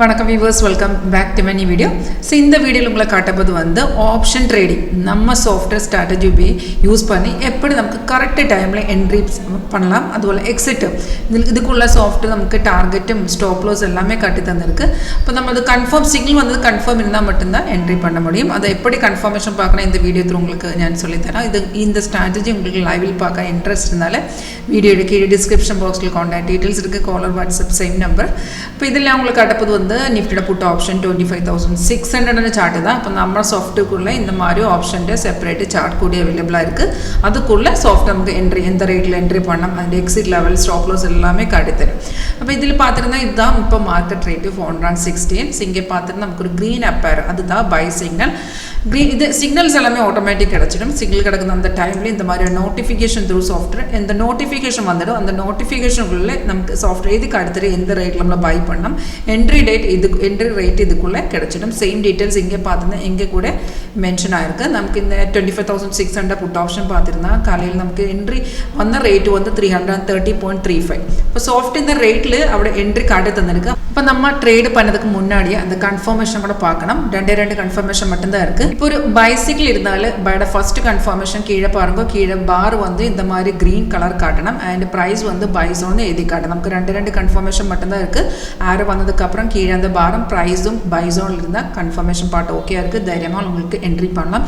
வணக்கம் viewers, welcome back to my video. So இந்த வீடியோவில் உங்களை காட்டப்போது வந்து ஆப்ஷன் ட்ரேடிங். நம்ம சாஃப்ட்வேர் ஸ்ட்ராட்டஜி யூஸ் பண்ணி எப்படி நமக்கு கரெக்ட் டைமில் என்ட்ரி பண்ணலாம், அதுபோல் எக்ஸிட்டு இதுக்குள்ள சாஃப்ட்வேர் நமக்கு டார்கெட்டும் ஸ்டாப் லாஸ் எல்லாமே காட்டி தந்திருக்கு. இப்போ நம்ம அது கன்ஃபார்ம் சிக்னல் வந்து கன்ஃபார்ம் இருந்தால் மட்டும்தான் என்ட்ரி பண்ண முடியும். அதை எப்படி கன்ஃபர்மேஷன் பார்க்கணும் இந்த வீடியோ த்ரூ உங்களுக்கு நான் சொல்லித்தரேன். இந்த ஸ்ட்ராட்டஜி உங்களுக்கு லைவில் பார்க்க இன்ட்ரெஸ்ட் இருந்தால வீடியோட கீழே டிஸ்கிரிப்ஷன் பாக்ஸில் கான்டாக்ட் டீட்டெயில்ஸ் இருக்குது, காலர் வாட்ஸ்அப் சேம் நம்பர். இப்போ இதில் உங்களுக்கு காட்டப்போது வந்து நிஃப்டியோட புட் ஆப்ஷன் 25,600 சார்ட் தான். இப்போ நம்ம சாஃப்ட்வேருக்குள்ளே இந்த மாதிரி ஆப்ஷன் செப்பரேட் சார்ட் கூடி அவைலபிளாக இருக்குது. அதுக்குள்ளே சாஃப்ட் நமக்கு என்ட்ரி எந்த ரேட்டில் என்ட்ரி பண்ணலாம், அந்த எக்ஸிட் லெவல் ஸ்டாப் லாஸ் எல்லாமே காட்டித்தரும். அப்போ இதில் பார்த்துருந்தா இதுதான் இப்போ மார்க்கெட் ரேட்டு 416. இங்கே பார்த்துருந்தா நமக்கு ஒரு க்ரீன் அப்பேர், அதுதான் பை சிக்னல். இது சிக்னல்ஸ் எல்லாமே ஆட்டோமேட்டிக் கிடச்சிடும். சிக்னல் கிடக்குது அந்த டைமில் இந்த மாதிரி நோட்டிஃபிகேஷன் த்ரூ சாஃப்ட்வேர் இந்த நோட்டிஃபிகேஷன் வந்துடும். அந்த நோட்டிஃபிகேஷனுக்குள்ளே நமக்கு சாஃப்ட்வேர் இதுக்கு அடுத்து எந்த ரேட்டில் நம்ம பை பண்ணோம், என்ட்ரி டேட் என்ட்ரி ரேட் இதுக்குள்ளே கிடச்சிடும். சேம் டீட்டெயில்ஸ் இங்கே பார்த்துருந்தா இங்கே கூட மென்ஷன் ஆயிருக்கு. நமக்கு இந்த 25,600 புட் ஆப்ஷன் பார்த்துருந்தா காலையில் நமக்கு என்ட்ரி வந்த ரேட்டு வந்து 330.35. இப்போ சாஃப்ட் இந்த ரேட்டில் அவட என்ட்ரி காட்டி தந்திருக்கு. இப்போ நம்ம ட்ரேடு பண்ணதுக்கு முன்னாடியே அந்த கன்ஃபர்மேஷன் கூட பார்க்கணும். ரெண்டு கன்ஃபர்மேஷன் மட்டும்தான் இருக்குது. இப்போ ஒரு பைசிக்கிள் இருந்தாலும் பையோட ஃபர்ஸ்ட் கன்ஃபர்மேஷன் கீழே பாருங்க, கீழே பார் வந்து இந்த மாதிரி க்ரீன் கலர் காட்டணும். அண்ட் ப்ரைஸ் வந்து பைஸோன்னு எழுதி காட்டணும். நமக்கு ரெண்டு கன்ஃபர்மேஷன் மட்டும்தான் இருக்குது. ஆரோ வந்ததுக்கப்புறம் கீழே அந்த பாரம் ப்ரைஸும் பைஸோன் இருந்தால் கன்ஃபர்மேஷன் பார்ட் ஓகே இருக்குது. தைரியமாக உங்களுக்கு என்ட்ரி பண்ணலாம்.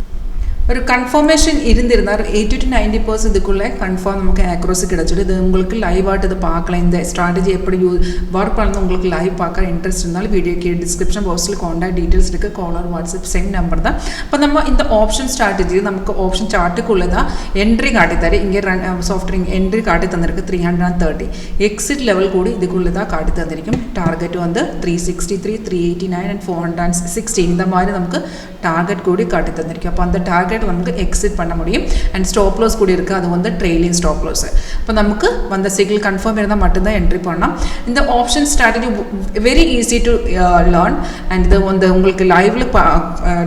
ஒரு கன்ஃபர்மேஷன் இருந்திருந்தால் 80 to 90% இதுக்குள்ளே கன்ஃபார்ம் நமக்கு ஆக்யூரசி கிடச்சிடும். இது உங்களுக்கு லைவாட்டு இது பார்க்கலாம். இந்த ஸ்ட்ராட்டஜி எப்படி ஒர்க் பண்ணணும் உங்களுக்கு லைவ் பார்க்க இன்ட்ரெஸ்ட் இருந்தாலும் வீடியோ கீழே டிஸ்கிரிப்ஷன் பாக்ஸில் கான்டாக்ட் டீட்டெயில்ஸ் இருக்குது, காலர் வாட்ஸ்அப் சேம் நம்பர் தான். இப்போ நம்ம இந்த ஆப்ஷன் ஸ்ட்ராட்டஜி நமக்கு ஆப்ஷன் சார்ட்டுக்குள்ளே தான் என்ட்ரி காட்டித்தரு. இங்கே சாஃப்ட்வேர் என்ட்ரி காட்டி தந்திருக்கு 330. எக்ஸிட் லெவல் கூட இதுக்குள்ளே தான் காட்டி தந்திருக்கும். டார்கெட் வந்து 363, 389 and 416 இந்த மாதிரி நமக்கு டார்கெட் கூடி காட்டி தந்திருக்கு. அப்போ அந்த டார்கெட் நமக்கு எக்ஸிட் பண்ண முடியும். அண்ட் ஸ்டாப் லாஸ் கூட இருக்குது, அது வந்து ட்ரெயிலிங் ஸ்டாப் லாஸ். இப்போ நமக்கு வந்த சிக்னல் கன்ஃபார்ம் இருந்தால் மட்டும்தான் என்ட்ரி பண்ணலாம். இந்த option strategy very easy to learn. And இது வந்து உங்களுக்கு லைவ்ல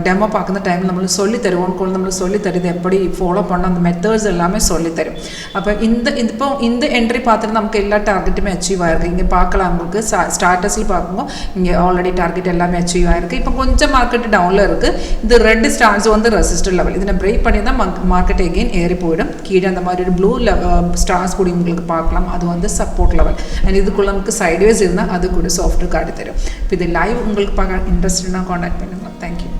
டெமோ பார்க்குற டைம் நம்மளுக்கு சொல்லி தருவோம். நம்மளுக்கு சொல்லி தருது எப்படி ஃபாலோ பண்ண அந்த மெத்தட்ஸ் எல்லாமே சொல்லித்தரும். அப்போ இந்த என்ட்ரி பார்த்துட்டு நமக்கு எல்லா டார்கெட்டுமே அச்சீவ் ஆயிருக்கு. இங்கே பார்க்கலாம், உங்களுக்கு ஸ்டார்டர்ஸில் பார்க்கும்போது இங்கே ஆல்ரெடி டார்கெட் எல்லாமே அச்சீவ் ஆயிருக்கு. இப்போ கொஞ்சம் மார்க்கெட் டவுனில் இருக்குது. இது ரெட் ஸ்டார்ஸ் வந்து ரெசிஸ்டர் லெவல். இதை பிரேக் பண்ணி தான் மார்க்கெட் எகெயின் ஏறி போயிடும். கீழே அந்த மாதிரி ஒரு ப்ளூ ஸ்டார்ஸ் கூட உங்களுக்கு பார்க்கலாம், அது வந்து சப்போர்ட் லெவல். அண்ட் இதுக்குள்ள நமக்கு சைட்வேஸ் இருந்தால் அது கூட சாஃப்ட்வேர் காட்டி தரும். இப்போ இது லைவ் உங்களுக்கு பார்க்க இன்ட்ரெஸ்ட்னா கான்டாக்ட் பண்ணுங்க. தேங்க்யூ.